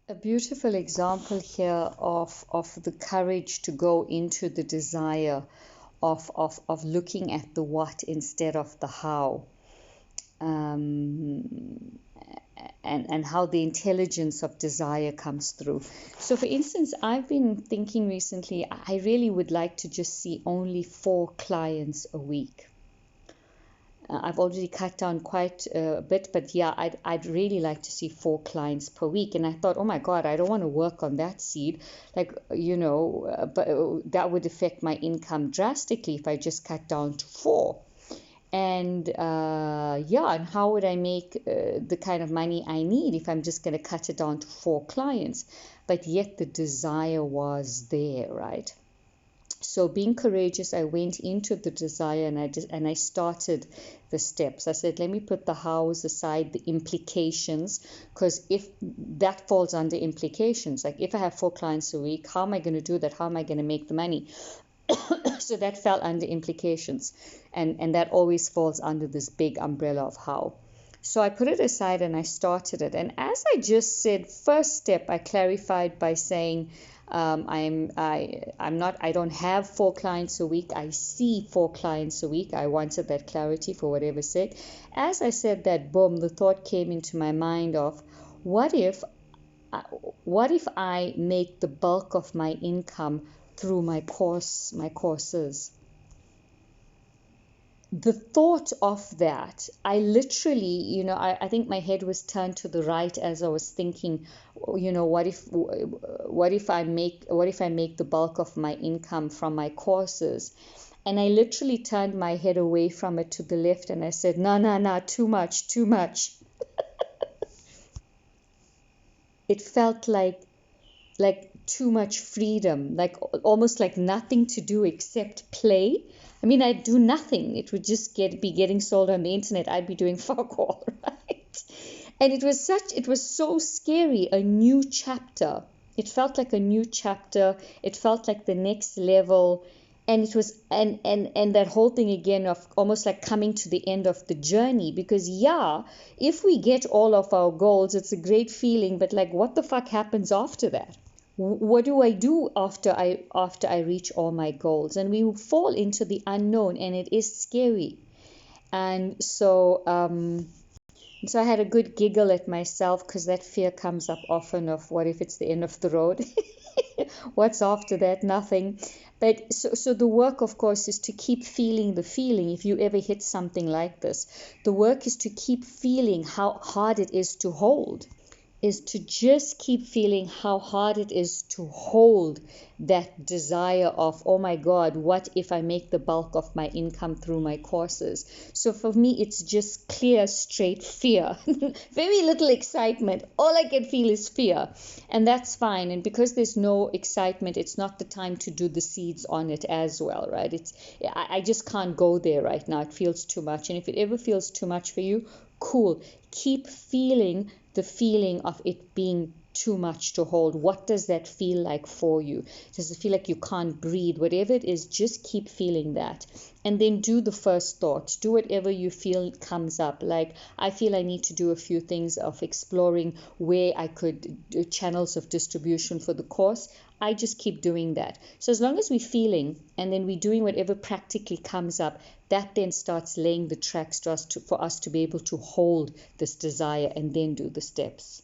A beautiful example here of the courage to go into the desire of looking at the what instead of the how. Um, and how the intelligence of desire comes through. So, for instance, I've been thinking recently, I really would like to just see only 4 clients a week. I've already cut down quite a bit, but yeah, I'd really like to see 4 clients per week. And I thought, oh my God, I don't want to work on that seed. Like, but that would affect my income drastically if I just cut down to 4. And yeah, and how would I make the kind of money I need if I'm just going to cut it down to 4 clients? But yet the desire was there, right? So being courageous, I went into the desire and I started the steps. I said, let me put the hows aside, the implications, because if that falls under implications, like if I have 4 clients a week, how am I going to do that? How am I going to make the money? So that fell under implications, and that always falls under this big umbrella of how. So I put it aside and I started it. And as I just said, first step, I clarified by saying, I don't have 4 clients a week. I see 4 clients a week. I wanted that clarity for whatever's sake. As I said that, boom, the thought came into my mind of, what if what if I make the bulk of my income through my courses? The thought of that, I literally, I think my head was turned to the right as I was thinking, what if I make the bulk of my income from my courses? And I literally turned my head away from it to the left and I said, no, no, no, too much, too much. It felt like too much freedom, like almost like nothing to do except play. I mean, I'd do nothing. It would just be getting sold on the internet. I'd be doing fuck all, right? And it was so scary, a new chapter. It felt like a new chapter. It felt like the next level. And it was and that whole thing again of almost like coming to the end of the journey, because yeah, if we get all of our goals, it's a great feeling, but like what the fuck happens after that? What do I do after I reach all my goals? And we fall into the unknown, and it is scary. And so I had a good giggle at myself, because that fear comes up often of what if it's the end of the road? What's after that? Nothing. But so the work, of course, is to keep feeling the feeling. If you ever hit something like this, the work is to keep feeling how hard it is to hold, is to just keep feeling how hard it is to hold that desire of, oh my God, what if I make the bulk of my income through my courses? So for me, it's just clear, straight fear. Very little excitement. All I can feel is fear. And that's fine. And because there's no excitement, it's not the time to do the seeds on it as well, right? I just can't go there right now. It feels too much. And if it ever feels too much for you, cool. Keep feeling the feeling of it being too much to hold. What does that feel like for you? Does it feel like you can't breathe? Whatever it is, just keep feeling that. And then do the first thought. Do whatever you feel comes up. Like, I feel I need to do a few things of exploring where I could do channels of distribution for the course. I just keep doing that. So as long as we're feeling and then we're doing whatever practically comes up, that then starts laying the tracks for us to be able to hold this desire and then do the steps.